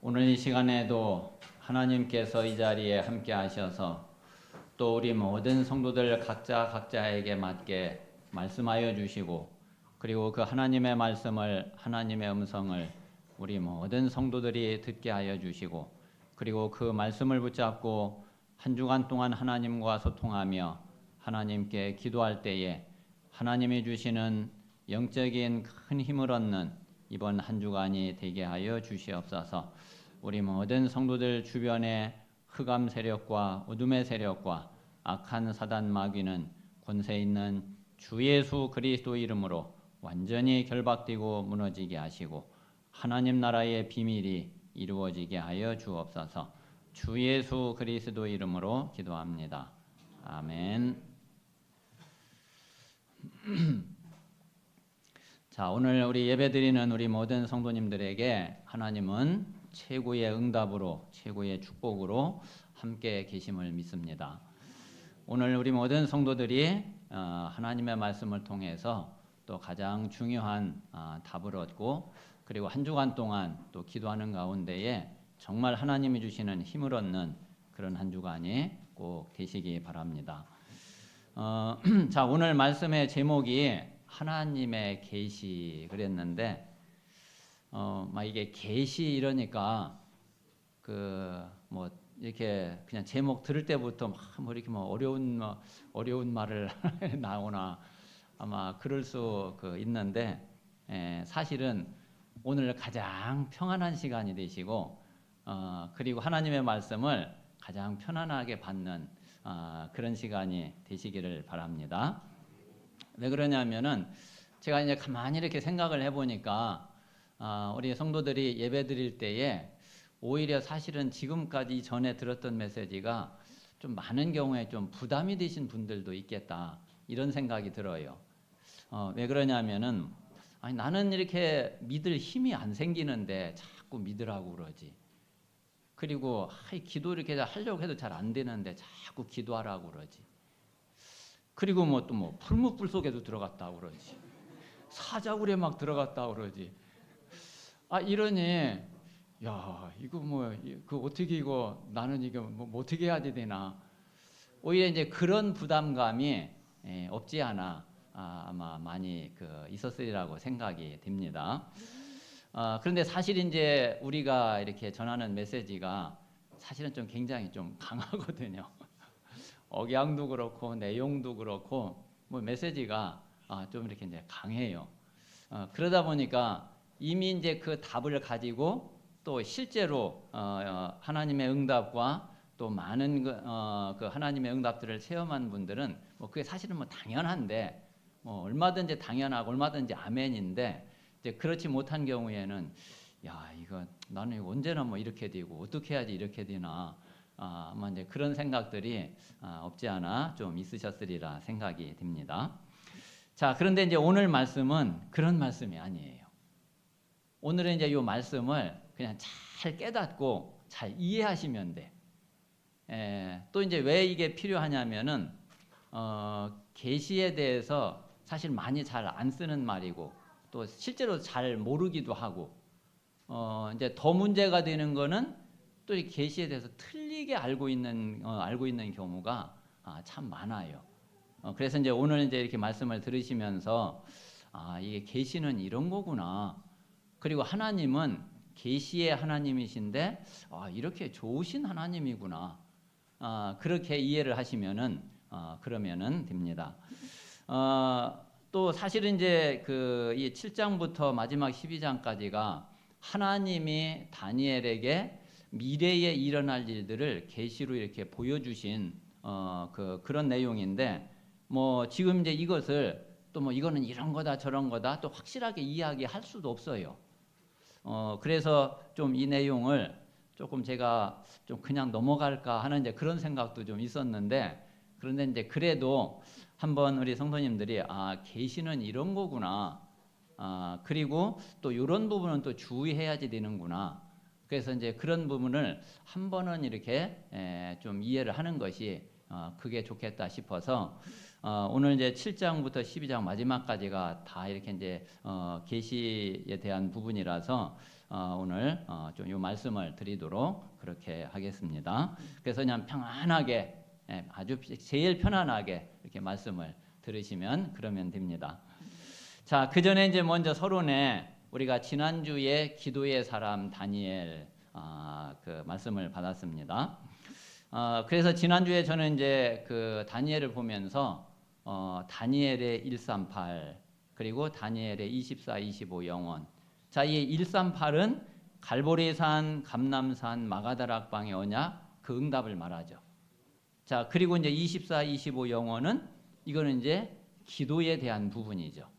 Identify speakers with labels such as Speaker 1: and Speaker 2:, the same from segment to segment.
Speaker 1: 오늘 이 시간에도 하나님께서 이 자리에 함께 하셔서 또 우리 모든 성도들 각자에게 맞게 말씀하여 주시고, 그리고 그 하나님의 말씀을, 하나님의 음성을 우리 모든 성도들이 듣게 하여 주시고, 그리고 그 말씀을 붙잡고 한 주간 동안 하나님과 소통하며 하나님께 기도할 때에 하나님이 주시는 영적인 큰 힘을 얻는 이번 한 주간이 되게 하여 주시옵소서. 우리 모든 성도들 주변에 흑암 세력과 어둠의 세력과 악한 사단 마귀는 권세 있는 주 예수 그리스도 이름으로 완전히 결박되고 무너지게 하시고 하나님 나라의 비밀이 이루어지게 하여 주옵소서. 주 예수 그리스도 이름으로 기도합니다. 아멘. 자, 오늘 우리 예배드리는 우리 모든 성도님들에게 하나님은 최고의 응답으로, 최고의 축복으로 함께 계심을 믿습니다. 오늘 우리 모든 성도들이 하나님의 말씀을 통해서 또 가장 중요한 답을 얻고, 그리고 한 주간 동안 또 기도하는 가운데에 정말 하나님이 주시는 힘을 얻는 그런 한 주간이 꼭 되시기 바랍니다. 자, 오늘 말씀의 제목이 하나님의 계시 그랬는데, 막 이게 계시 이러니까 뭐 이렇게 그냥 제목 들을 때부터 뭐 이렇게 뭐 어려운 말을 나오나 아마 그럴 수 있는데, 사실은 오늘 가장 평안한 시간이 되시고, 그리고 하나님의 말씀을 가장 편안하게 받는 그런 시간이 되시기를 바랍니다. 왜 그러냐면은 제가 이제 가만히 이렇게 생각을 해보니까 우리 성도들이 예배 드릴 때에 오히려 사실은 지금까지 전에 들었던 메시지가 좀 많은 경우에 좀 부담이 되신 분들도 있겠다, 이런 생각이 들어요. 왜 그러냐면은 아니, 나는 이렇게 믿을 힘이 안 생기는데 자꾸 믿으라고 그러지. 그리고 기도 이렇게 하려고 해도 잘 안 되는데 자꾸 기도하라고 그러지. 그리고 뭐 또 뭐 풀무불 속에도 들어갔다 그러지. 사자굴에 막 들어갔다 그러지. 이러니 야, 이거 뭐 어떻게 이거 나는 이거 뭐 어떻게 해야 되나. 오히려 이제 그런 부담감이 없지 않아 아마 많이 있었으리라고 생각이 됩니다. 그런데 사실 이제 우리가 이렇게 전하는 메시지가 사실은 좀 굉장히 좀 강하거든요. 억양도 그렇고 내용도 그렇고 뭐 메시지가 좀 이렇게 이제 강해요. 그러다 보니까 이미 이제 그 답을 가지고 또 실제로 하나님의 응답과 또 많은 그 하나님의 응답들을 체험한 분들은 뭐 그게 사실은 뭐 당연한데, 뭐 얼마든지 당연하고 얼마든지 아멘인데, 이제 그렇지 못한 경우에는 야, 이거 나는 이거 언제나 뭐 이렇게 되고 어떻게 해야지 이렇게 되나, 아마 이제 그런 생각들이 없지 않아 좀 있으셨으리라 생각이 듭니다. 자, 그런데 이제 오늘 말씀은 그런 말씀이 아니에요. 오늘은 이제 이 말씀을 그냥 잘 깨닫고 잘 이해하시면 돼. 또 이제 왜 이게 필요하냐면은 계시에 대해서 사실 많이 잘 안 쓰는 말이고, 또 실제로 잘 모르기도 하고, 이제 더 문제가 되는 거는 또 이 계시에 대해서 틀리게 알고 있는 경우가 참 많아요. 그래서 이제 오늘 이제 이렇게 말씀을 들으시면서 이게 계시는 이런 거구나. 그리고 하나님은 계시의 하나님이신데 이렇게 좋으신 하나님이구나. 그렇게 이해를 하시면은 그러면은 됩니다. 또 사실은 이제 이 7장부터 마지막 12장까지가 하나님이 다니엘에게 미래에 일어날 일들을 계시로 이렇게 보여주신 그런 내용인데, 뭐 지금 이제 이것을 또 뭐 이거는 이런 거다 저런 거다 또 확실하게 이야기할 수도 없어요. 그래서 좀 이 내용을 조금 제가 좀 그냥 넘어갈까 하는 이제 그런 생각도 좀 있었는데, 그런데 이제 그래도 한번 우리 성도님들이 계시는 이런 거구나. 그리고 또 이런 부분은 또 주의해야지 되는구나. 그래서 이제 그런 부분을 한 번은 이렇게 좀 이해를 하는 것이 그게 좋겠다 싶어서 오늘 이제 7장부터 12장 마지막까지가 다 이렇게 이제 계시에 대한 부분이라서 오늘 좀 이 말씀을 드리도록 그렇게 하겠습니다. 그래서 그냥 평안하게 아주 제일 편안하게 이렇게 말씀을 들으시면 그러면 됩니다. 자, 그 전에 이제 먼저 서론에 우리가 지난주에 기도의 사람 다니엘 그 말씀을 받았습니다. 그래서 지난주에 저는 이제 그 다니엘을 보면서 다니엘의 138 그리고 다니엘의 24, 25 영혼. 자, 이 138은 갈보리산, 감람산, 마가다락방의 언약 그 응답을 말하죠. 자, 그리고 이제 24, 25 영혼은 이거는 이제 기도에 대한 부분이죠.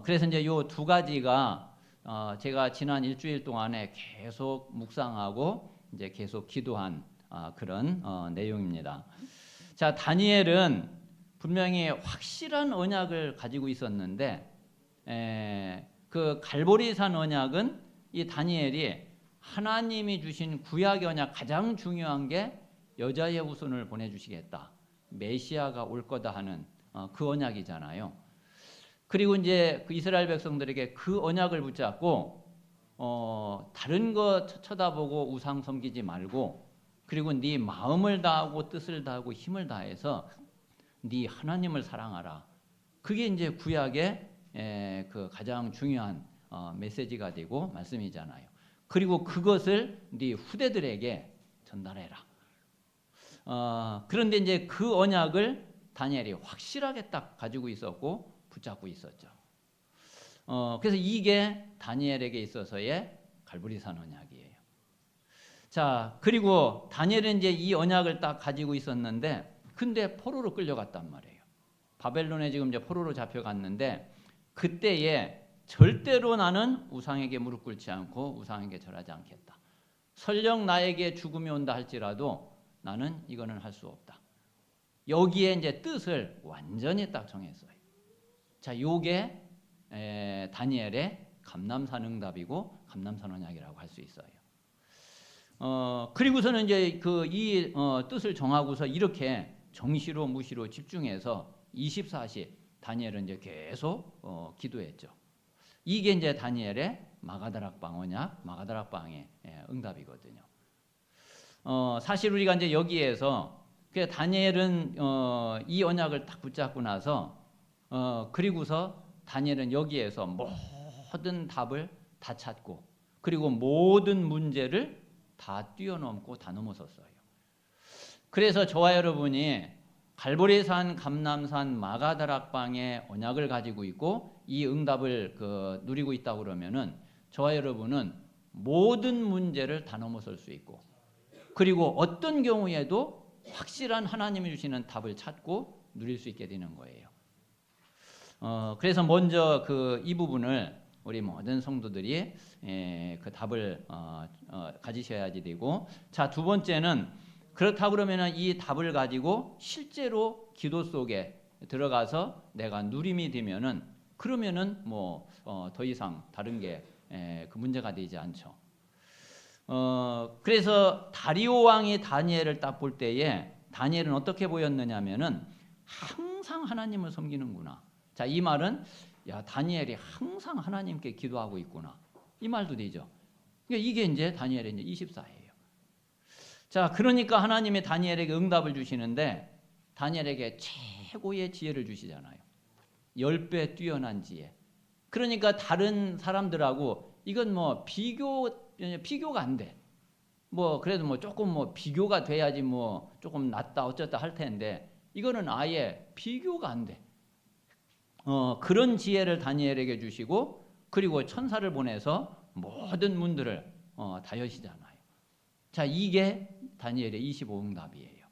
Speaker 1: 그래서 이제 요 두 가지가 제가 지난 일주일 동안에 계속 묵상하고 이제 계속 기도한 그런 내용입니다. 자, 다니엘은 분명히 확실한 언약을 가지고 있었는데 그 갈보리산 언약은 이 다니엘이 하나님이 주신 구약의 언약 가장 중요한 게 여자의 후손을 보내주시겠다. 메시아가 올 거다 하는 그 언약이잖아요. 그리고 이제 그 이스라엘 백성들에게 그 언약을 붙잡고 다른 거 쳐다보고 우상 섬기지 말고 그리고 네 마음을 다하고 뜻을 다하고 힘을 다해서 네 하나님을 사랑하라. 그게 이제 구약의 그 가장 중요한 메시지가 되고 말씀이잖아요. 그리고 그것을 네 후대들에게 전달해라. 그런데 이제 그 언약을 다니엘이 확실하게 딱 가지고 있었고 붙잡고 있었죠. 그래서 이게 다니엘에게 있어서의 갈보리산 언약이에요. 자, 그리고 다니엘은 이제 이 언약을 딱 가지고 있었는데, 근데 포로로 끌려갔단 말이에요. 바벨론에 지금 이제 포로로 잡혀갔는데, 그때에 절대로 나는 우상에게 무릎 꿇지 않고 우상에게 절하지 않겠다. 설령 나에게 죽음이 온다 할지라도 나는 이거는 할 수 없다. 여기에 이제 뜻을 완전히 딱 정했어요. 자, 요게 다니엘의 감람산 응답이고 감람산 언약이라고 할 수 있어요. 그리고서는 이제 이 뜻을 정하고서 이렇게 정시로 무시로 집중해서 24시 다니엘은 이제 계속 기도했죠. 이게 이제 다니엘의 마가다락방 언약, 마가다락방의 응답이거든요. 사실 우리가 이제 여기에서 다니엘은 이 언약을 딱 붙잡고 나서 그리고서 다니엘은 여기에서 모든 답을 다 찾고 그리고 모든 문제를 다 뛰어넘고 다 넘어섰어요. 그래서 저와 여러분이 갈보리산, 감람산, 마가다락방의 언약을 가지고 있고 이 응답을 누리고 있다고 그러면은 저와 여러분은 모든 문제를 다 넘어설 수 있고 그리고 어떤 경우에도 확실한 하나님이 주시는 답을 찾고 누릴 수 있게 되는 거예요. 그래서 먼저 이 부분을 우리 모든 성도들이 그 답을 가지셔야지 되고, 자, 두 번째는 그렇다고 그러면은 이 답을 가지고 실제로 기도 속에 들어가서 내가 누림이 되면은 그러면은 더 이상 다른 게 그 문제가 되지 않죠. 그래서 다리오 왕이 다니엘을 딱 볼 때에 다니엘은 어떻게 보였느냐면은 항상 하나님을 섬기는구나. 자, 이 말은 야, 다니엘이 항상 하나님께 기도하고 있구나. 이 말도 되죠. 그러니까 이게 이제 다니엘의 이제 24예요. 자, 그러니까 하나님이 다니엘에게 응답을 주시는데 다니엘에게 최고의 지혜를 주시잖아요. 10배 뛰어난 지혜. 그러니까 다른 사람들하고 이건 비교가 안 돼. 그래도 조금 비교가 돼야지 조금 낫다 어쩌다 할 텐데 이거는 아예 비교가 안 돼. 그런 지혜를 다니엘에게 주시고 그리고 천사를 보내서 모든 문들을 다 여시잖아요. 자, 이게 다니엘의 25응답이에요.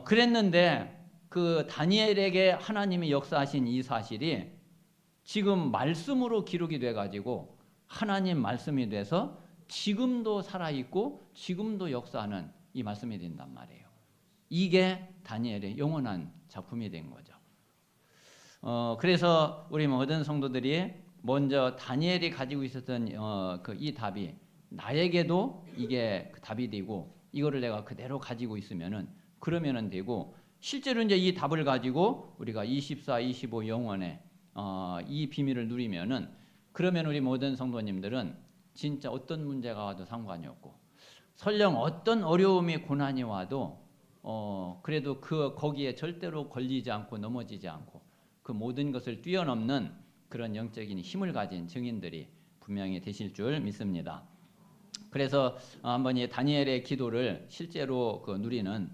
Speaker 1: 그랬는데 그 다니엘에게 하나님이 역사하신 이 사실이 지금 말씀으로 기록이 돼가지고 하나님 말씀이 돼서 지금도 살아있고 지금도 역사하는 이 말씀이 된단 말이에요. 이게 다니엘의 영원한 작품이 된 거죠. 그래서 우리 모든 성도들이 먼저 다니엘이 가지고 있었던 이 답이 나에게도 이게 그 답이 되고 이거를 내가 그대로 가지고 있으면은 그러면은 되고 실제로 이제 이 답을 가지고 우리가 24, 25 영원의 이 비밀을 누리면은 그러면 우리 모든 성도님들은 진짜 어떤 문제가 와도 상관이 없고, 설령 어떤 어려움이 고난이 와도 그래도 거기에 절대로 걸리지 않고 넘어지지 않고 그 모든 것을 뛰어넘는 그런 영적인 힘을 가진 증인들이 분명히 되실 줄 믿습니다. 그래서 한번 이 다니엘의 기도를 실제로 누리는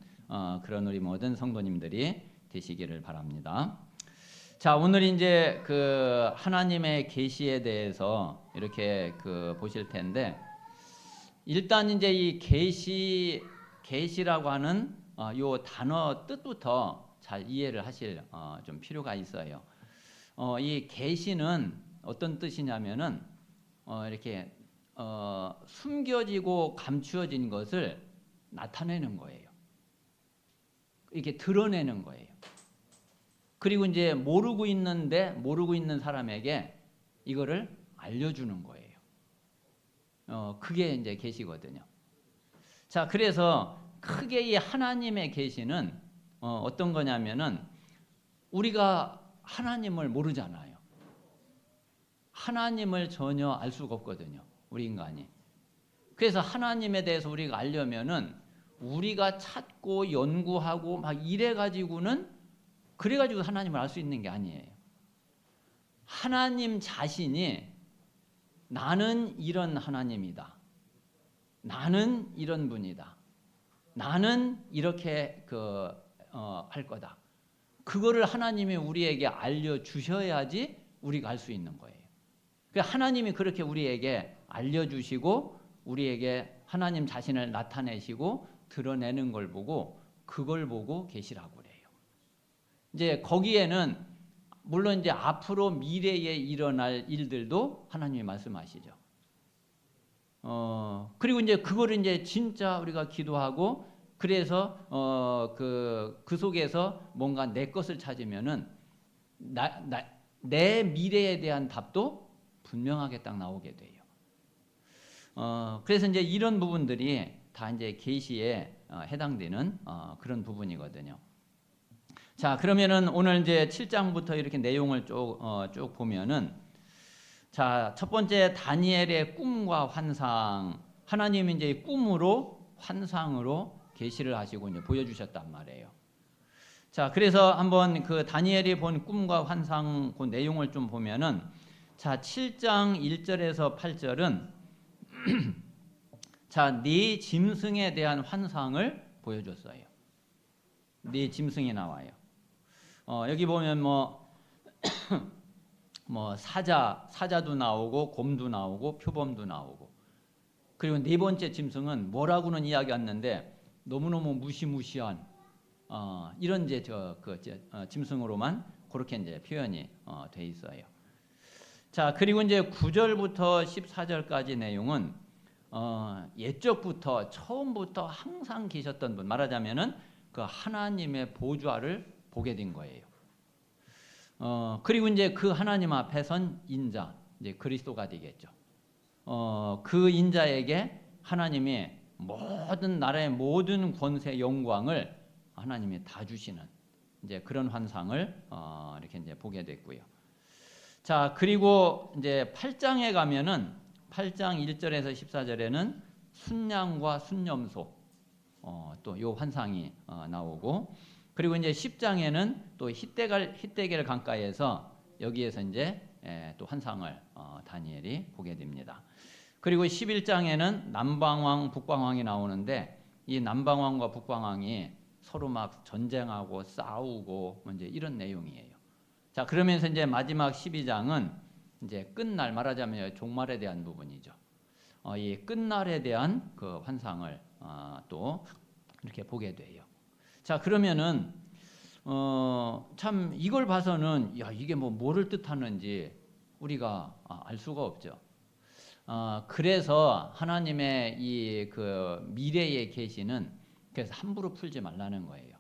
Speaker 1: 그런 우리 모든 성도님들이 되시기를 바랍니다. 자, 오늘 이제 하나님의 계시에 대해서 이렇게 보실 텐데, 일단 이제 이 계시라고 하는 요 단어 뜻부터 잘 이해를 하실 좀 필요가 있어요. 이 계시는 어떤 뜻이냐면은 이렇게 숨겨지고 감추어진 것을 나타내는 거예요. 이렇게 드러내는 거예요. 그리고 이제 모르고 있는 사람에게 이거를 알려주는 거예요. 그게 이제 계시거든요. 자, 그래서 크게 이 하나님의 계시는 어떤 거냐면은 우리가 하나님을 모르잖아요. 하나님을 전혀 알 수가 없거든요, 우리 인간이. 그래서 하나님에 대해서 우리가 알려면은 우리가 찾고 연구하고 막 이래가지고는 그래가지고 하나님을 알 수 있는 게 아니에요. 하나님 자신이 나는 이런 하나님이다. 나는 이런 분이다. 나는 이렇게 할 거다. 그거를 하나님이 우리에게 알려주셔야지 우리가 알 수 있는 거예요. 하나님이 그렇게 우리에게 알려주시고 우리에게 하나님 자신을 나타내시고 드러내는 걸 보고 그걸 보고 계시라고 그래요. 이제 거기에는 물론 이제 앞으로 미래에 일어날 일들도 하나님이 말씀하시죠. 그리고 이제 그거를 이제 진짜 우리가 기도하고 그래서 그 속에서 뭔가 내 것을 찾으면은 내 미래에 대한 답도 분명하게 딱 나오게 돼요. 그래서 이제 이런 부분들이 다 이제 계시에 해당되는 그런 부분이거든요. 자, 그러면은 오늘 이제 7장부터 이렇게 내용을 쭉 보면은, 자, 첫 번째 다니엘의 꿈과 환상, 하나님이 이제 꿈으로 환상으로 계시를 하시고 이제 보여주셨단 말이에요. 자, 그래서 한번 다니엘이 본 꿈과 환상 그 내용을 좀 보면은, 자, 7장 1절에서 8절은 자, 네 짐승에 대한 환상을 보여줬어요. 네 짐승이 나와요. 여기 보면 사자도 나오고 곰도 나오고 표범도 나오고, 그리고 네 번째 짐승은 뭐라고는 이야기 않는데 너무너무 무시무시한 이런 이제 짐승으로만 그렇게 이제 표현이 돼 있어요. 자, 그리고 이제 9절부터 14절까지 내용은 옛적부터 처음부터 항상 계셨던 분, 말하자면은 그 하나님의 보좌를 보게 된 거예요. 그리고 이제 그 하나님 앞에 선 인자, 이제 그리스도가 되겠죠. 그 인자에게 하나님이 모든 나라의 모든 권세 영광을 하나님이 다 주시는 이제 그런 환상을 이렇게 이제 보게 됐고요. 자, 그리고 이제 8장에 가면은 8장 1절에서 14절에는 순양과 순염소 또 요 환상이 나오고, 그리고 이제 10장에는 또 hit대겔 강가에서 여기에서 이제 또 환상을 다니엘이 보게 됩니다. 그리고 11장에는 남방왕, 북방왕이 나오는데 이 남방왕과 북방왕이 서로 막 전쟁하고 싸우고 이제 이런 내용이에요. 자, 그러면서 이제 마지막 12장은 이제 끝날, 말하자면 종말에 대한 부분이죠. 이 끝날에 대한 그 환상을 또 이렇게 보게 돼요. 자, 그러면은 참 이걸 봐서는 야, 이게 뭐를 뜻하는지 우리가 알 수가 없죠. 그래서 하나님의 이 미래의 계시는 그래서 함부로 풀지 말라는 거예요.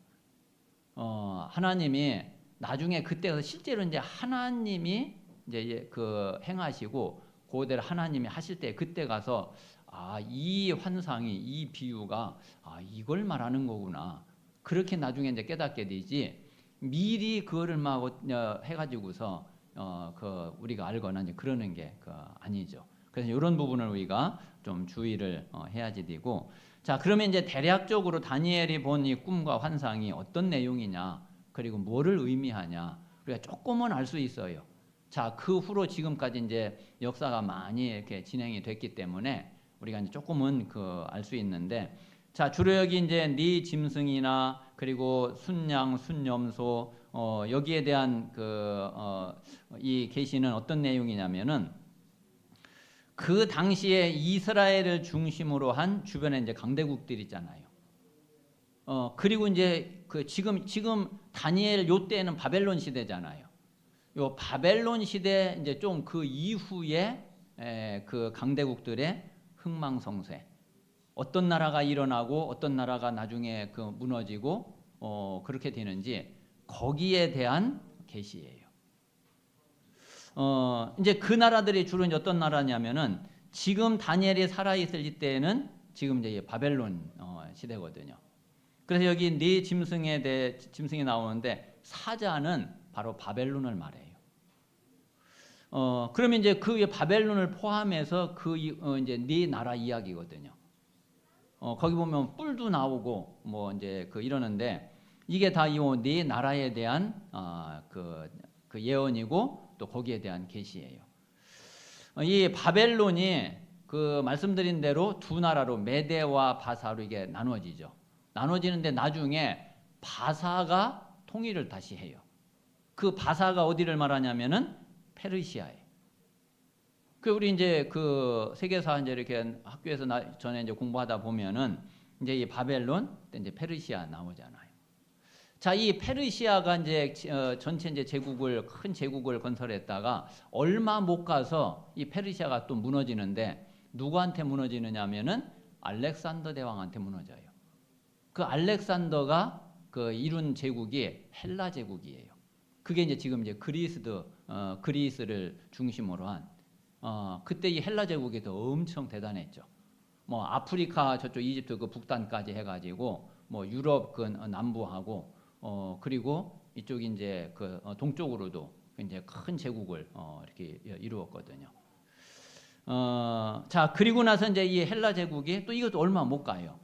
Speaker 1: 하나님이 나중에 그때 실제로 이제 하나님이 이제 행하시고 그대로 하나님이 하실 때 그때 가서 이 환상이, 이 비유가 이걸 말하는 거구나, 그렇게 나중에 이제 깨닫게 되지, 미리 그거를 막 해가지고서 우리가 알거나 이제 그러는 게 아니죠. 그래서 이런 부분을 우리가 좀 주의를 해야지 되고, 자, 그러면 이제 대략적으로 다니엘이 본 이 꿈과 환상이 어떤 내용이냐, 그리고 뭐를 의미하냐, 우리가 조금은 알 수 있어요. 자, 그 후로 지금까지 이제 역사가 많이 이렇게 진행이 됐기 때문에 우리가 이제 조금은 알 수 있는데, 자, 주로 여기 이제 네 짐승이나 그리고 순양, 순염소 여기에 대한 이 계시는 어떤 내용이냐면은 그 당시에 이스라엘을 중심으로 한 주변에 이제 강대국들 있잖아요. 그리고 이제 지금 다니엘 요 때는 바벨론 시대잖아요. 요 바벨론 시대 이제 좀 그 이후에 그 강대국들의 흥망성쇠, 어떤 나라가 일어나고 어떤 나라가 나중에 무너지고 그렇게 되는지 거기에 대한 계시예요. 이제 그 나라들이 주로 이제 어떤 나라냐면은 지금 다니엘이 살아있을 이때는 지금 이제 바벨론 시대거든요. 그래서 여기 네 짐승이 나오는데 사자는 바로 바벨론을 말해요. 그러면 이제 그 바벨론을 포함해서 이제 네 나라 이야기거든요. 거기 보면 뿔도 나오고 뭐 이제 이러는데 이게 다 이 네 나라에 대한 그 예언이고 또 거기에 대한 계시예요. 이 바벨론이 말씀드린 대로 두 나라로 메대와 바사로 이게 나눠지죠. 나눠지는데 나중에 바사가 통일을 다시 해요. 그 바사가 어디를 말하냐면은 페르시아예요. 우리 이제 세계사 이제 이렇게 학교에서 전에 이제 공부하다 보면은 이제 이 바벨론, 이제 페르시아 나오잖아요. 자, 이 페르시아가 이제 전체 이제 큰 제국을 건설했다가 얼마 못 가서 이 페르시아가 또 무너지는데 누구한테 무너지느냐면은 알렉산더 대왕한테 무너져요. 그 알렉산더가 이룬 제국이 헬라 제국이에요. 그게 이제 지금 이제 그리스를 중심으로 한 그때 이 헬라 제국이 더 엄청 대단했죠. 뭐 아프리카 저쪽 이집트 북단까지 해가지고 뭐 유럽 남부하고 그리고 이쪽이 이제 동쪽으로도 이제 큰 제국을 이렇게 이루었거든요. 자, 그리고 나서 이제 이 헬라 제국이 또 이것도 얼마 못 가요.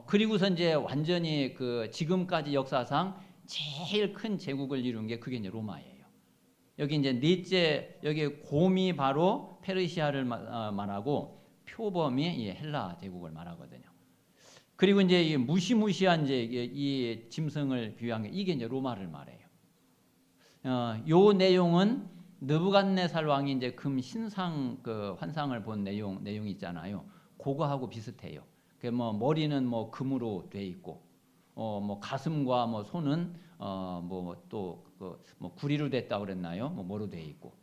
Speaker 1: 그리고서 이제 완전히 지금까지 역사상 제일 큰 제국을 이룬 게 그게 이제 로마예요. 여기 이제 넷째, 여기 곰이 바로 페르시아를 말하고 표범이 이 헬라 제국을 말하거든요. 그리고 이제 이 무시무시한 이제 이 짐승을 비유한 게 이게 이제 로마를 말해요. 요 내용은 느부갓네살 왕이 이제 신상 환상을 본 내용이 있잖아요. 그거하고 비슷해요. 뭐 머리는 뭐 금으로 돼 있고, 뭐 가슴과 뭐 손은 뭐 또 뭐 구리로 됐다 그랬나요? 뭐 뭐로 돼 있고,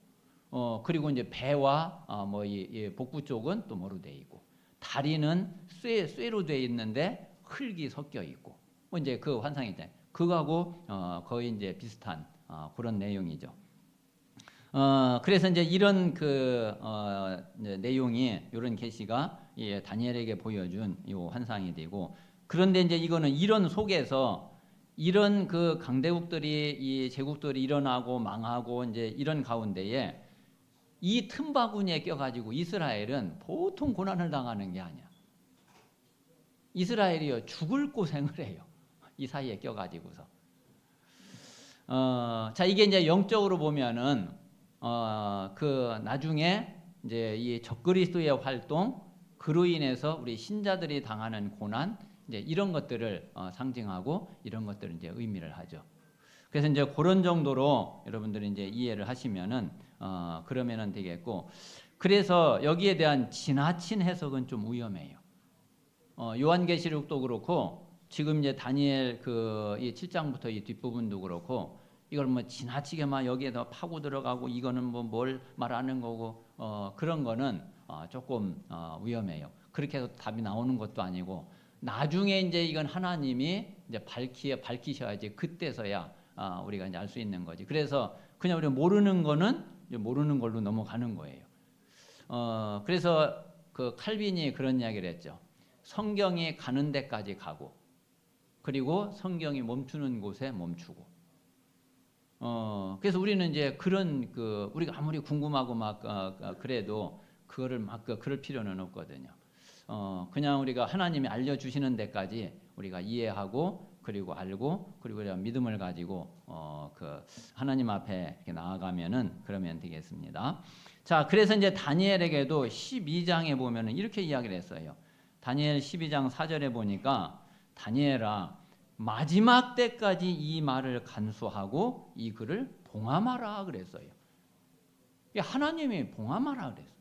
Speaker 1: 그리고 이제 배와 뭐 이 복부 쪽은 또 뭐로 돼 있고, 다리는 쇠로 돼 있는데 흙이 섞여 있고, 뭐 이제 그 환상이 있잖아요. 그거하고 거의 이제 비슷한 그런 내용이죠. 그래서 이제 이런 내용이 이런 계시가 다니엘에게 보여준 이 환상이 되고, 그런데 이제 이거는 이런 속에서 이런 강대국들이 이 제국들이 일어나고 망하고 이제 이런 가운데에 이 틈바구니에 껴가지고 이스라엘은 보통 고난을 당하는 게 아니야. 이스라엘이요 죽을 고생을 해요. 이 사이에 껴가지고서. 자, 이게 이제 영적으로 보면은 나중에 이제 이 적그리스도의 활동, 그로 인해서 우리 신자들이 당하는 고난, 이제 이런 것들을 상징하고 이런 것들을 이제 의미를 하죠. 그래서 이제 그런 정도로 여러분들이 이제 이해를 하시면은 그러면은 되겠고, 그래서 여기에 대한 지나친 해석은 좀 위험해요. 요한계시록도 그렇고 지금 이제 다니엘 이 7장부터 이 뒷부분도 그렇고 이걸 뭐 지나치게 막 여기에다 파고 들어가고 이거는 뭐 뭘 말하는 거고 그런 거는 조금 위험해요. 그렇게 해서 답이 나오는 것도 아니고 나중에 이제 이건 하나님이 이제 밝히셔야지 그때서야 우리가 이제 알 수 있는 거지. 그래서 그냥 우리가 모르는 거는 이제 모르는 걸로 넘어가는 거예요. 그래서 칼빈이 그런 이야기를 했죠. 성경이 가는 데까지 가고 그리고 성경이 멈추는 곳에 멈추고. 그래서 우리는 이제 그런 우리가 아무리 궁금하고 막 그래도 그거를 막 그럴 필요는 없거든요. 그냥 우리가 하나님이 알려주시는 데까지 우리가 이해하고 그리고 알고 그리고 우리가 믿음을 가지고 하나님 앞에 이렇게 나아가면은 그러면 되겠습니다. 자, 그래서 이제 다니엘에게도 12장에 보면은 이렇게 이야기를 했어요. 다니엘 12장 4절에 보니까 다니엘아 마지막 때까지 이 말을 간수하고 이 글을 봉함하라 그랬어요. 하나님이 봉함하라 그랬어요.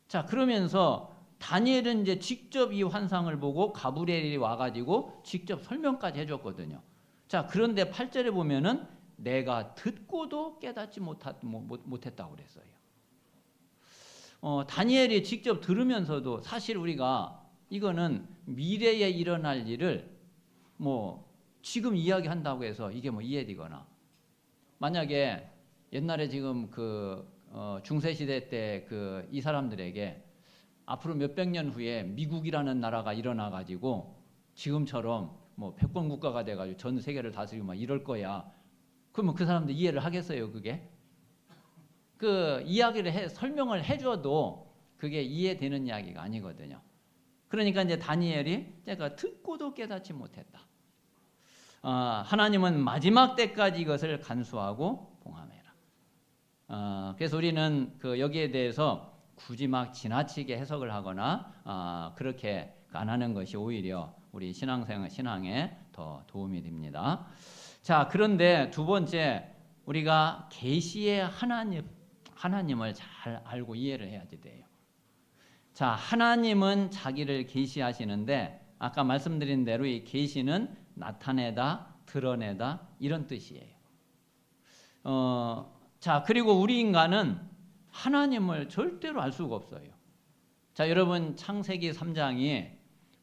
Speaker 1: 자, 그러면서 다니엘은 이제 직접 이 환상을 보고 가브리엘이 와가지고 직접 설명까지 해줬거든요. 자, 그런데 8절에 보면은 내가 듣고도 깨닫지 못했다고 그랬어요. 다니엘이 직접 들으면서도 사실 우리가 이거는 미래에 일어날 일을 지금 이야기한다고 해서 이게 이해되거나 만약에 옛날에 지금 중세시대 때 이 사람들에게 앞으로 몇백 년 후에 미국이라는 나라가 일어나 가지고 지금처럼 패권 국가가 돼 가지고 전 세계를 다스리고 막 이럴 거야. 그러면 그 사람들 이해를 하겠어요, 그게? 이야기를 설명을 해줘도 그게 이해되는 이야기가 아니거든요. 그러니까 이제 다니엘이 내가 듣고도 깨닫지 못했다. 하나님은 마지막 때까지 이것을 간수하고 봉함해라. 그래서 우리는 여기에 대해서 굳이 막 지나치게 해석을 하거나 그렇게 안 하는 것이 오히려 우리 신앙에 더 도움이 됩니다. 자, 그런데 두 번째 우리가 계시의 하나님을 잘 알고 이해를 해야지 돼요. 자, 하나님은 자기를 계시하시는데 아까 말씀드린 대로 이 계시는 나타내다, 드러내다 이런 뜻이에요. 자, 그리고 우리 인간은 하나님을 절대로 알 수가 없어요. 자, 여러분 창세기 3장이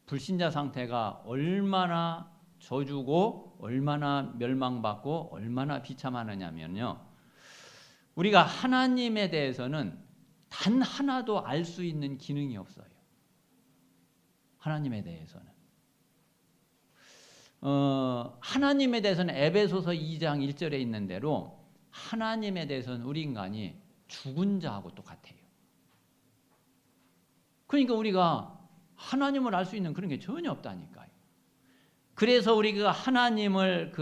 Speaker 1: 불신자 상태가 얼마나 저주고 얼마나 멸망받고 얼마나 비참하느냐면요. 우리가 하나님에 대해서는 단 하나도 알 수 있는 기능이 없어요. 하나님에 대해서는. 하나님에 대해서는 에베소서 2장 1절에 있는 대로 하나님에 대해서는 우리 인간이 죽은 자하고 똑같아요. 그러니까 우리가 하나님을 알 수 있는 그런 게 전혀 없다니까요. 그래서 우리가 하나님을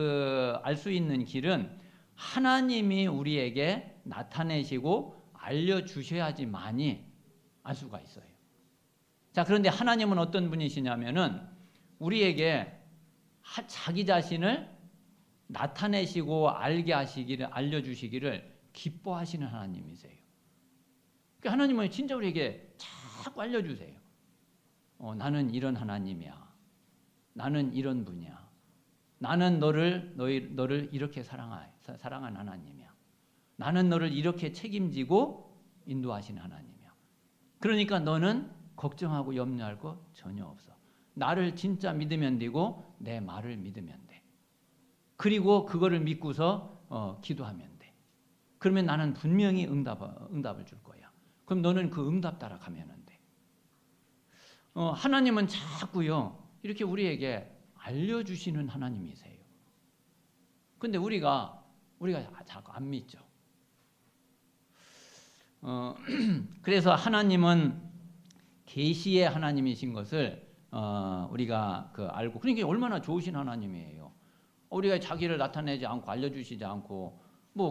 Speaker 1: 알 수 있는 길은 하나님이 우리에게 나타내시고 알려주셔야지만이 알 수가 있어요. 자, 그런데 하나님은 어떤 분이시냐면은 우리에게 자기 자신을 나타내시고 알려주시기를 기뻐하시는 하나님이세요. 그러니까 하나님은 진짜 우리에게 자꾸 알려주세요. 나는 이런 하나님이야. 나는 이런 분이야. 나는 너를 이렇게 사랑한 하나님이야. 나는 너를 이렇게 책임지고 인도하시는 하나님이야. 그러니까 너는 걱정하고 염려할 거 전혀 없어. 나를 진짜 믿으면 되고 내 말을 믿으면 돼. 그리고 그거를 믿고서 기도하면 돼. 그러면 나는 분명히 응답을 줄 거야. 그럼 너는 그 응답 따라가면 돼. 하나님은 자꾸요 이렇게 우리에게 알려주시는 하나님이세요. 근데 우리가 자꾸 안 믿죠. 그래서 하나님은 계시의 하나님이신 것을 우리가 알고, 그러니까 얼마나 좋으신 하나님이에요. 우리가 자기를 나타내지 않고 알려주시지 않고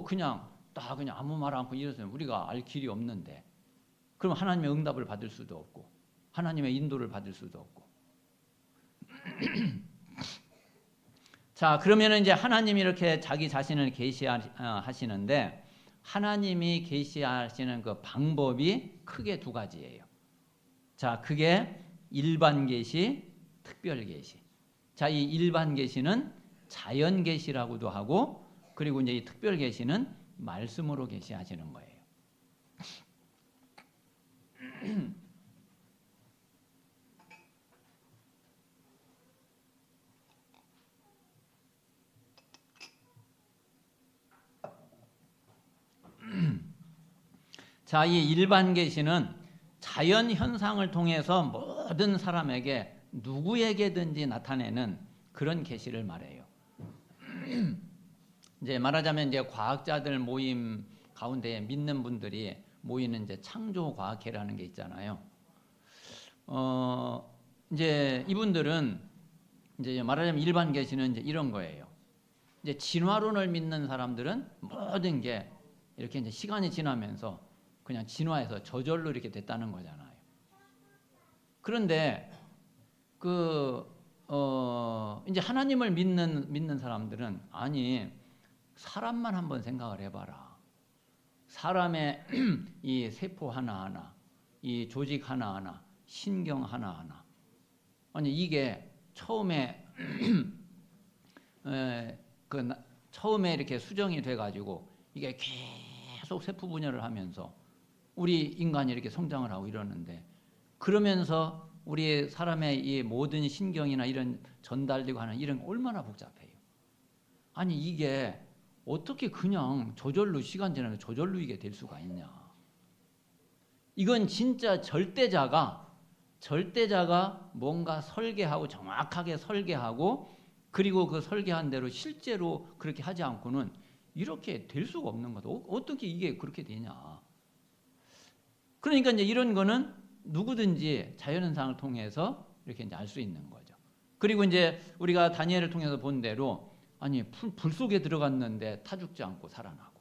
Speaker 1: 그냥 아무 말 않고 이러면 우리가 알 길이 없는데, 그럼 하나님의 응답을 받을 수도 없고 하나님의 인도를 받을 수도 없고. 자, 그러면 이제 하나님이 이렇게 자기 자신을 계시하시는데 하나님이 계시하시는 그 방법이 크게 두 가지예요. 자, 그게 일반 계시, 특별 계시. 자, 이 일반 계시는 자연 계시라고도 하고, 그리고 이제 이 특별 계시는 말씀으로 계시하시는 거예요. 자, 이 일반 계시는 자연 현상을 통해서 모든 사람에게 누구에게든지 나타내는 그런 계시를 말해요. 이제 말하자면 이제 과학자들 모임 가운데 믿는 분들이 모이는 이제 창조과학회라는 게 있잖아요. 이제 이분들은 이제 말하자면 일반 계시는 이제 이런 거예요. 이제 진화론을 믿는 사람들은 모든 게 이렇게 이제 시간이 지나면서 그냥 진화해서 저절로 이렇게 됐다는 거잖아요. 그런데 이제 하나님을 믿는 사람들은 아니, 사람만 한번 생각을 해봐라. 사람의 이 세포 하나하나, 이 조직 하나하나, 신경 하나하나. 아니, 이게 처음에 처음에 이렇게 수정이 돼가지고 이게 계속 세포 분열을 하면서 우리 인간이 이렇게 성장을 하고 이러는데, 그러면서 우리 사람의 이 모든 신경이나 이런 전달되고 하는 이런 게 얼마나 복잡해요. 아니, 이게 어떻게 그냥 저절로 시간 지나면 저절로 이게 될 수가 있냐. 이건 진짜 절대자가 뭔가 설계하고 정확하게 설계하고 그리고 그 설계한 대로 실제로 그렇게 하지 않고는 이렇게 될 수가 없는 거다. 어떻게 이게 그렇게 되냐. 그러니까 이제 이런 거는 누구든지 자연현상을 통해서 이렇게 이제 알 수 있는 거죠. 그리고 이제 우리가 다니엘을 통해서 본 대로 아니, 불 속에 들어갔는데 타 죽지 않고 살아나고,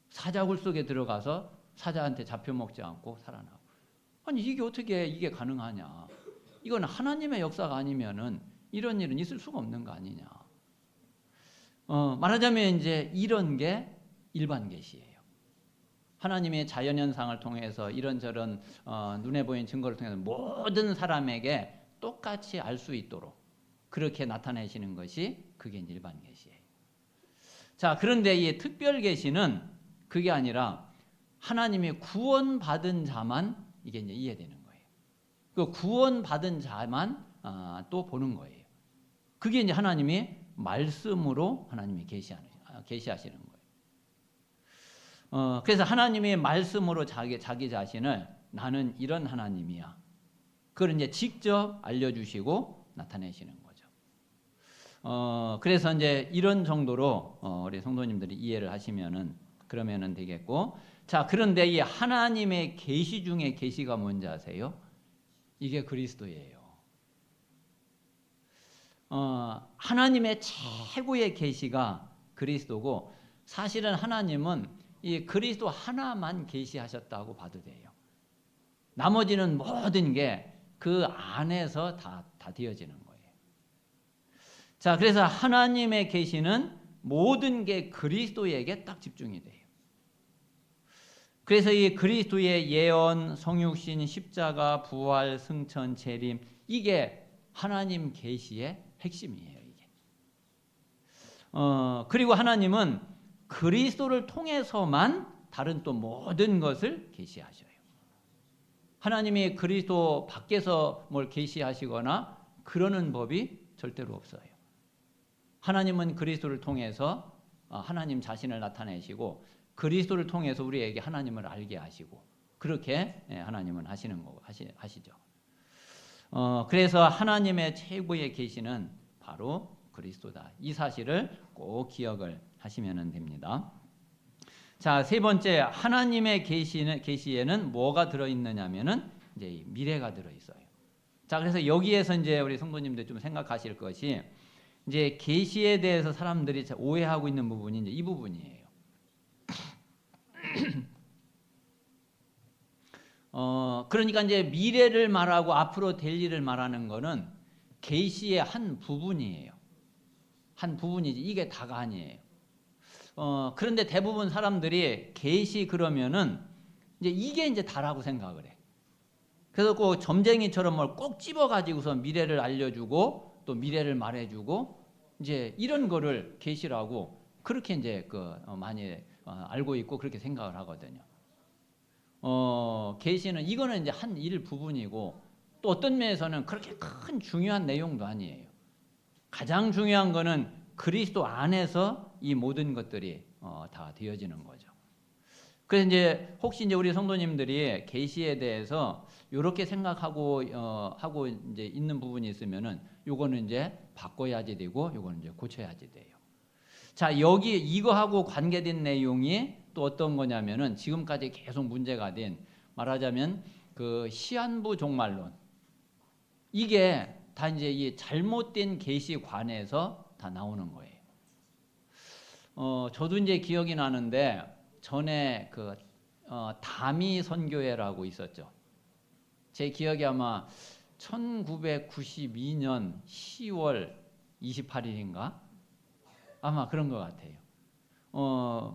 Speaker 1: 사자굴 속에 들어가서 사자한테 잡혀먹지 않고 살아나고. 아니, 이게 어떻게 이게 가능하냐. 이건 하나님의 역사가 아니면은 이런 일은 있을 수가 없는 거 아니냐. 말하자면 이제 이런 게 일반 계시예요. 하나님의 자연현상을 통해서 이런저런 눈에 보이는 증거를 통해서 모든 사람에게 똑같이 알 수 있도록 그렇게 나타내시는 것이 그게 이제 일반 계시예요. 자, 그런데 이 특별 계시는 그게 아니라 하나님이 구원받은 자만 이게 이제 이해되는 거예요. 그 구원받은 자만 또 보는 거예요. 그게 이제 하나님이 말씀으로 하나님이 계시하시는 거예요. 그래서 하나님이 말씀으로 자기 자신을 나는 이런 하나님이야. 그걸 이제 직접 알려주시고 나타내시는 거죠. 그래서 이제 이런 정도로 우리 성도님들이 이해를 하시면은 그러면은 되겠고. 자, 그런데 이 하나님의 계시 중에 계시가 뭔지 아세요? 이게 그리스도예요. 하나님의 최고의 계시가 그리스도고, 사실은 하나님은 이 그리스도 하나만 계시하셨다고 봐도 돼요. 나머지는 모든 게 그 안에서 다 되어지는 거예요. 자, 그래서 하나님의 계시는 모든 게 그리스도에게 딱 집중이 돼요. 그래서 이 그리스도의 예언, 성육신, 십자가, 부활, 승천, 재림, 이게 하나님 계시의 핵심이에요. 이게. 그리고 하나님은 그리스도를 통해서만 다른 또 모든 것을 계시하셔요. 하나님이 그리스도 밖에서 뭘 계시하시거나 그러는 법이 절대로 없어요. 하나님은 그리스도를 통해서 하나님 자신을 나타내시고, 그리스도를 통해서 우리에게 하나님을 알게 하시고, 그렇게 하나님은 하시죠. 그래서 하나님의 최고의 계시는 바로 그리스도다. 이 사실을 꼭 기억을 하시면 됩니다. 자, 세 번째, 하나님의 계시에는 뭐가 들어있느냐면은 이제 미래가 들어있어요. 자, 그래서 여기에서 이제 우리 성도님들 좀 생각하실 것이, 이제 계시에 대해서 사람들이 오해하고 있는 부분이 이제 이 부분이에요. 그러니까 이제 미래를 말하고 앞으로 될 일을 말하는 거는 계시의 한 부분이에요. 한 부분이지 이게 다가 아니에요. 그런데 대부분 사람들이 계시 그러면은 이제 이게 이제 다라고 생각을 해. 그래서 꼭 점쟁이처럼 뭘 꼭 집어가지고서 미래를 알려주고 또 미래를 말해주고 이제 이런 거를 계시라고 그렇게 이제 많이 알고 있고 그렇게 생각을 하거든요. 계시는 이거는 이제 한 일 부분이고, 또 어떤 면에서는 그렇게 큰 중요한 내용도 아니에요. 가장 중요한 거는 그리스도 안에서 이 모든 것들이 다 되어지는 거죠. 그래서 이제 혹시 이제 우리 성도님들이 계시에 대해서 이렇게 생각하고 하고 이제 있는 부분이 있으면은 요거는 이제 바꿔야지 되고 요거는 이제 고쳐야지 돼요. 자, 여기 이거하고 관계된 내용이 또 어떤 거냐면은 지금까지 계속 문제가 된, 말하자면 그 시한부 종말론, 이게 다 이제 이 잘못된 계시관에서 다 나오는 거예요. 저도 이제 기억이 나는데 전에 그 다미 선교회라고 있었죠. 제 기억이 아마 1992년 10월 28일인가? 아마 그런 것 같아요.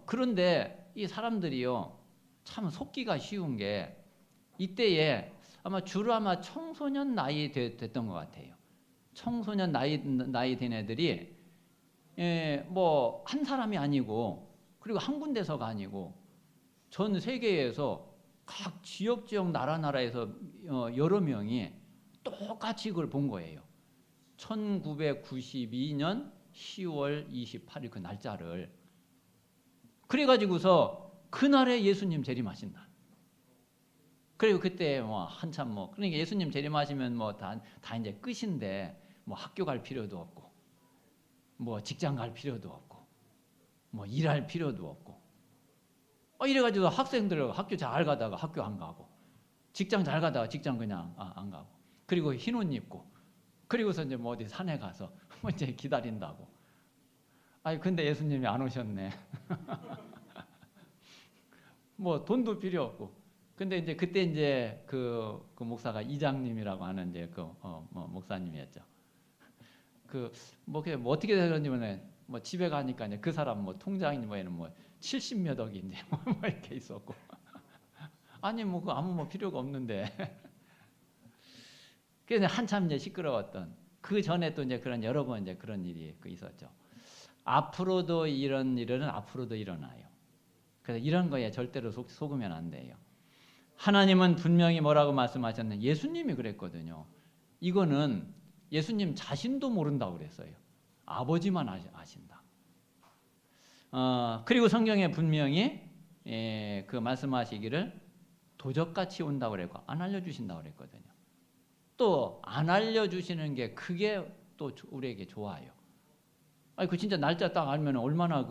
Speaker 1: 그런데 이 사람들이요, 참 속기가 쉬운 게 이때에 아마 주로 아마 청소년 나이 됐던 것 같아요. 청소년 나이 된 애들이 뭐 한 사람이 아니고, 그리고 한 군데서가 아니고 전 세계에서 각 지역 나라에서 여러 명이 똑같이 그걸 본 거예요. 1992년 10월 28일 그 날짜를. 그래가지고서 그날에 예수님 재림하신다. 그리고 그때 뭐 한참 뭐, 그러니까 예수님 재림하시면 뭐 다 이제 끝인데 뭐 학교 갈 필요도 없고, 뭐 직장 갈 필요도 없고, 뭐 일할 필요도 없고, 이래가지고 학생들 학교 잘 가다가 학교 안 가고, 직장 잘 가다가 직장 그냥 안 가고, 그리고 흰 옷 입고, 그리고서 이제 뭐 어디 산에 가서 뭐 이제 기다린다고. 아니 근데 예수님이 안 오셨네. 뭐 돈도 필요 없고. 근데 이제 그때 이제 그 목사가 이장님이라고 하는 이제 목사님이었죠. 뭐 어떻게 되는지는 뭐 집에 가니까 이제 그 사람 뭐 통장이 뭐에는 뭐 70몇 억이 이제 뭐 이렇게 있었고. 아니 뭐 그 아무 뭐 필요가 없는데. 그래서 한참 이제 시끄러웠던, 그 전에 또 이제 그런 여러 번 이제 그런 일이 있었죠. 앞으로도 이런 일은 앞으로도 일어나요. 그래서 이런 거에 절대로 속으면 안 돼요. 하나님은 분명히 뭐라고 말씀하셨는데, 예수님이 그랬거든요. 이거는 예수님 자신도 모른다고 그랬어요. 아버지만 아신다. 그리고 성경에 분명히 그 말씀하시기를 도적같이 온다고 그랬고 안 알려주신다고 그랬거든요. 또 안 알려주시는 게 그게 또 우리에게 좋아요. 아니 그 진짜 날짜 딱 알면 얼마나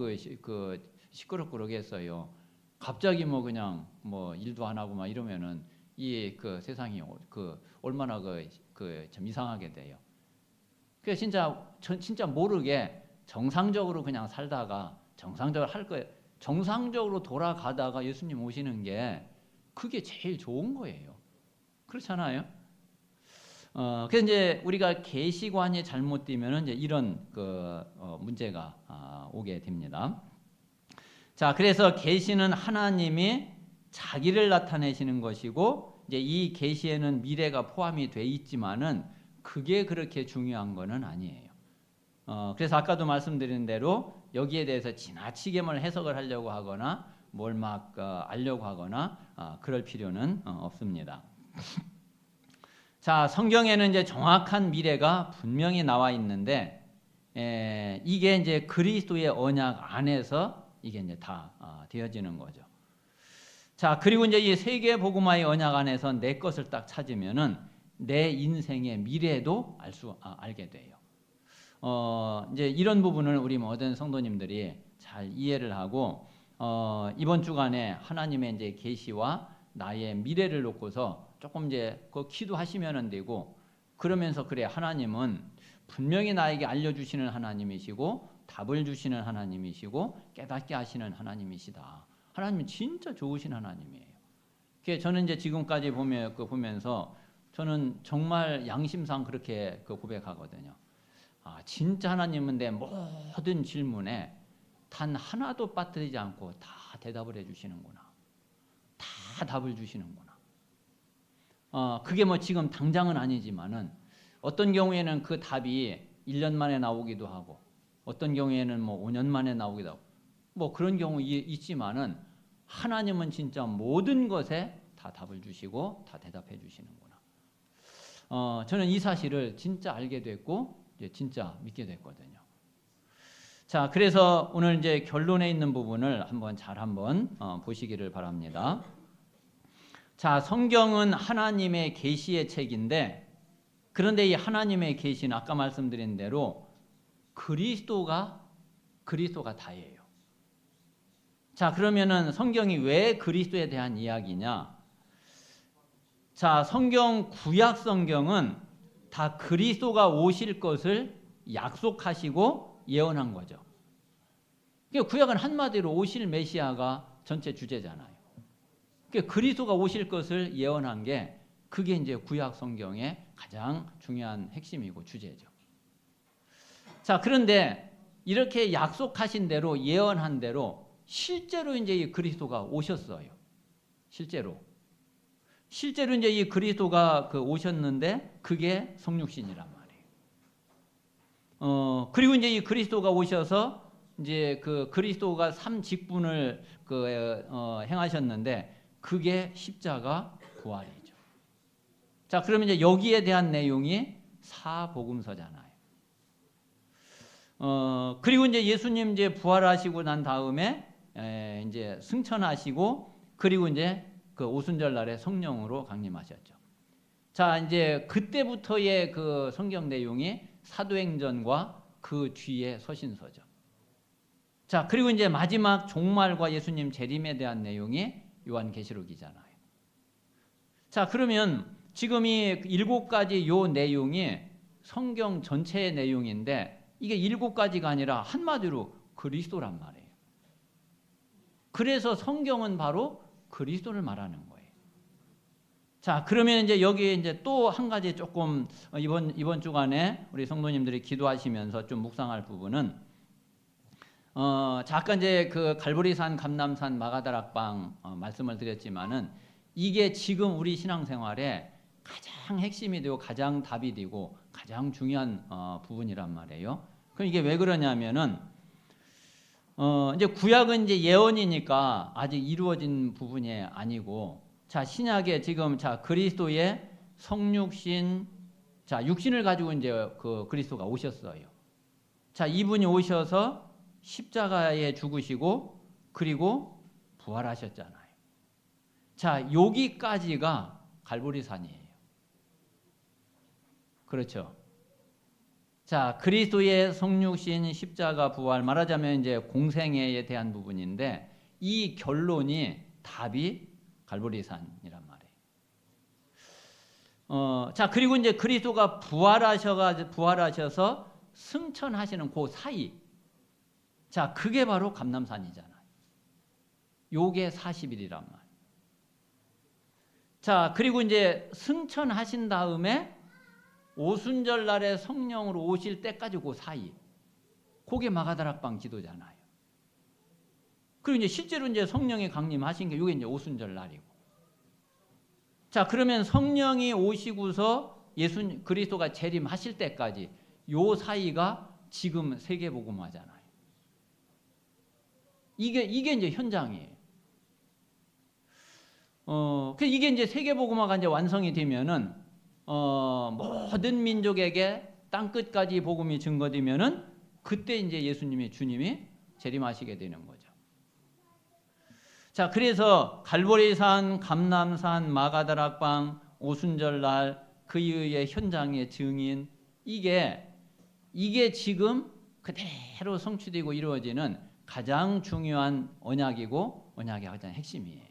Speaker 1: 시끄럽고 그러겠어요. 갑자기 뭐 그냥 뭐 일도 안 하고 막 이러면은 이 세상이 얼마나 좀 이상하게 돼요. 그래서 진짜 모르게 정상적으로 그냥 살다가 정상적으로 돌아가다가 예수님 오시는 게 그게 제일 좋은 거예요. 그렇잖아요. 그래서 이제 우리가 계시관이 잘못되면은 이제 이런 문제가 오게 됩니다. 자, 그래서 계시는 하나님이 자기를 나타내시는 것이고, 이제 이 계시에는 미래가 포함이 돼 있지만은 그게 그렇게 중요한 거는 아니에요. 그래서 아까도 말씀드린 대로 여기에 대해서 지나치게만 해석을 하려고 하거나 뭘 막 알려고 하거나 그럴 필요는 없습니다. 자, 성경에는 이제 정확한 미래가 분명히 나와 있는데, 이게 이제 그리스도의 언약 안에서 이게 이제 다 되어지는 거죠. 자, 그리고 이제 이 세계 복음화의 언약 안에서 내 것을 딱 찾으면은 내 인생의 미래도 알게 돼요. 이제 이런 부분을 우리 모든 성도님들이 잘 이해를 하고, 이번 주간에 하나님의 이제 계시와 나의 미래를 놓고서 조금 이제 기도하시면 되고, 그러면서 그래, 하나님은 분명히 나에게 알려주시는 하나님이시고 답을 주시는 하나님이시고 깨닫게 하시는 하나님이시다. 하나님은 진짜 좋으신 하나님이에요. 저는 이제 지금까지 보면서 저는 정말 양심상 그렇게 고백하거든요. 진짜 하나님은 내 모든 질문에 단 하나도 빠뜨리지 않고 다 대답을 해주시는구나. 다 답을 주시는구나. 그게 뭐 지금 당장은 아니지만은 어떤 경우에는 그 답이 1년 만에 나오기도 하고, 어떤 경우에는 뭐 5년 만에 나오기도 하고, 뭐 그런 경우 있지만은 하나님은 진짜 모든 것에 다 답을 주시고 다 대답해 주시는구나. 저는 이 사실을 진짜 알게 됐고 이제 진짜 믿게 됐거든요. 자, 그래서 오늘 이제 결론에 있는 부분을 한번 보시기를 바랍니다. 자, 성경은 하나님의 계시의 책인데, 그런데 이 하나님의 계시는 아까 말씀드린 대로 그리스도가 그리스도가 다예요. 자, 그러면은 성경이 왜 그리스도에 대한 이야기냐? 자, 구약 성경은 다 그리스도가 오실 것을 약속하시고 예언한 거죠. 그러니까 구약은 한마디로 오실 메시아가 전체 주제잖아요. 그러니까 그리스도가 오실 것을 예언한 게 그게 이제 구약 성경의 가장 중요한 핵심이고 주제죠. 자, 그런데 이렇게 약속하신 대로 예언한 대로 실제로 이제 이 그리스도가 오셨어요. 실제로 이제 이 그리스도가 오셨는데 그게 성육신이란 말이에요. 그리고 이제 이 그리스도가 오셔서 이제 그 그리스도가 삼직분을 행하셨는데 그게 십자가 부활이죠. 자, 그러면 이제 여기에 대한 내용이 사복음서잖아요. 그리고 이제 예수님 이제 부활하시고 난 다음에 이제 승천하시고 그리고 이제 그 오순절 날에 성령으로 강림하셨죠. 자, 이제 그때부터의 그 성경 내용이 사도행전과 그 뒤에 서신서죠. 자, 그리고 이제 마지막 종말과 예수님 재림에 대한 내용이 요한계시록이잖아요. 자, 그러면 지금 이 7가지 요 내용이 성경 전체의 내용인데 이게 7가지가 아니라 한마디로 그리스도란 말이에요. 그래서 성경은 바로 그리스도를 말하는 거예요. 자, 그러면 이제 여기에 이제 또 한 가지 조금 이번 주간에 우리 성도님들이 기도하시면서 좀 묵상할 부분은 잠깐 이제 그 갈보리산, 감람산, 마가다락방 말씀을 드렸지만은 이게 지금 우리 신앙생활에 가장 핵심이 되고 가장 답이 되고 가장 중요한 부분이란 말이에요. 그럼 이게 왜 그러냐면은 이제 구약은 이제 예언이니까 아직 이루어진 부분이 아니고, 자, 신약에 지금 자 그리스도의 성육신, 자 육신을 가지고 이제 그 그리스도가 오셨어요. 자, 이분이 오셔서 십자가에 죽으시고 그리고 부활하셨잖아요. 자, 여기까지가 갈보리산이에요. 그렇죠. 자, 그리스도의 성육신, 십자가, 부활, 말하자면 이제 공생애에 대한 부분인데 이 결론이 답이 갈보리산이란 말이에요. 자, 그리고 이제 그리스도가 부활하셔서 승천하시는 그 사이, 자, 그게 바로 감람산이잖아요. 요게 40일이란 말이에요. 자, 그리고 이제 승천하신 다음에 오순절 날에 성령으로 오실 때까지 그 사이, 그게 마가다락방 기도잖아요. 그리고 이제 실제로 이제 성령이 강림하신 게 이게 이제 오순절 날이고. 자, 그러면 성령이 오시고서 그리스도가 재림하실 때까지 요 사이가 지금 세계복음화잖아요. 이게 이제 현장이에요. 이게 이제 세계복음화가 이제 완성이 되면은 모든 민족에게 땅 끝까지 복음이 증거되면은 그때 이제 주님이 재림하시게 되는 거죠. 자, 그래서 갈보리산, 감람산, 마가다락방, 오순절날 그 이후의 현장의 증인, 이게 지금 그대로 성취되고 이루어지는 가장 중요한 언약이고 언약의 가장 핵심이에요.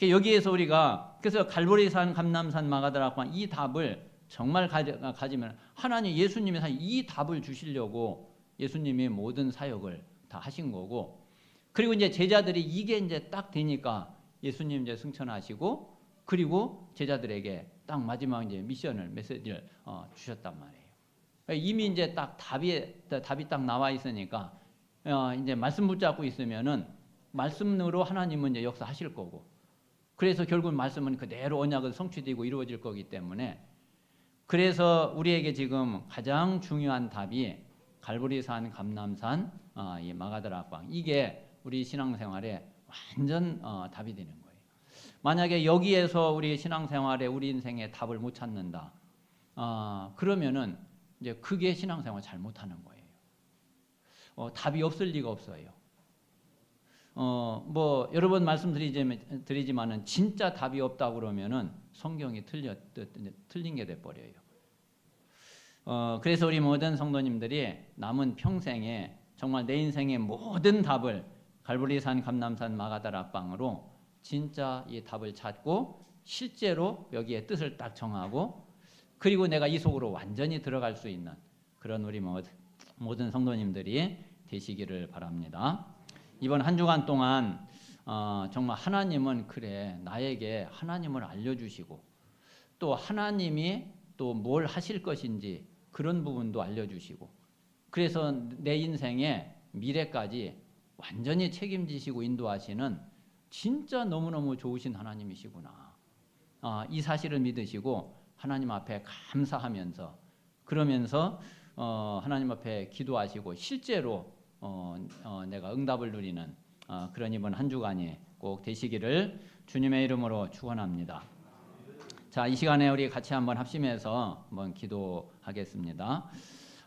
Speaker 1: 여기에서 우리가 그래서 갈보리산, 감람산, 마가다락방 이 답을 정말 가지면 하나님 예수님이 이 답을 주시려고 예수님이 모든 사역을 다 하신 거고, 그리고 이제 제자들이 이게 이제 딱 되니까 예수님 이제 승천하시고 그리고 제자들에게 딱 마지막 이제 메시지를 주셨단 말이에요. 이미 이제 딱 답이 딱 나와 있으니까 이제 말씀 붙잡고 있으면은 말씀으로 하나님은 이제 역사하실 거고, 그래서 결국 말씀은 그대로 언약은 성취되고 이루어질 거기 때문에, 그래서 우리에게 지금 가장 중요한 답이 갈보리산, 감람산, 이 마가다락방, 이게 우리 신앙생활에 완전 답이 되는 거예요. 만약에 여기에서 우리 신앙생활에 우리 인생에 답을 못 찾는다, 그러면은 이제 그게 신앙생활 잘못하는 거예요. 답이 없을 리가 없어요. 뭐 여러 번 말씀드리지만은 진짜 답이 없다 그러면은 성경이 틀린 게 돼 버려요. 그래서 우리 모든 성도님들이 남은 평생에 정말 내 인생의 모든 답을 갈보리산, 감남산, 마가다락방으로 진짜 이 답을 찾고 실제로 여기에 뜻을 딱 정하고 그리고 내가 이 속으로 완전히 들어갈 수 있는 그런 우리 모든 성도님들이 되시기를 바랍니다. 이번 한 주간 동안 정말 하나님은 그래 나에게 하나님을 알려주시고 또 하나님이 또 뭘 하실 것인지 그런 부분도 알려주시고 그래서 내 인생의 미래까지 완전히 책임지시고 인도하시는 진짜 너무너무 좋으신 하나님이시구나. 이 사실을 믿으시고 하나님 앞에 감사하면서 그러면서 하나님 앞에 기도하시고 실제로 내가 응답을 누리는 그런 이번 한 주간이 꼭 되시기를 주님의 이름으로 축원합니다. 자, 이 시간에 우리 같이 한번 합심해서 한번 기도하겠습니다.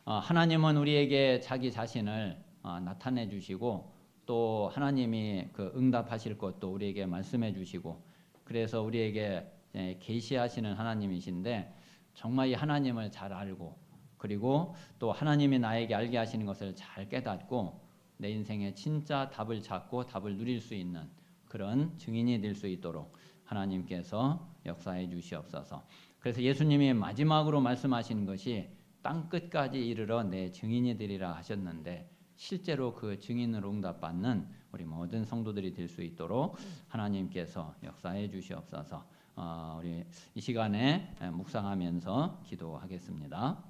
Speaker 1: 하나님은 우리에게 자기 자신을 나타내 주시고 또 하나님이 그 응답하실 것도 우리에게 말씀해 주시고 그래서 우리에게 계시하시는 하나님이신데 정말 이 하나님을 잘 알고 그리고 또 하나님이 나에게 알게 하시는 것을 잘 깨닫고 내 인생에 진짜 답을 찾고 답을 누릴 수 있는 그런 증인이 될 수 있도록 하나님께서 역사해 주시옵소서. 그래서 예수님이 마지막으로 말씀하신 것이 땅 끝까지 이르러 내 증인이 되리라 하셨는데 실제로 그 증인으로 응답받는 우리 모든 성도들이 될 수 있도록 하나님께서 역사해 주시옵소서. 우리 이 시간에 묵상하면서 기도하겠습니다.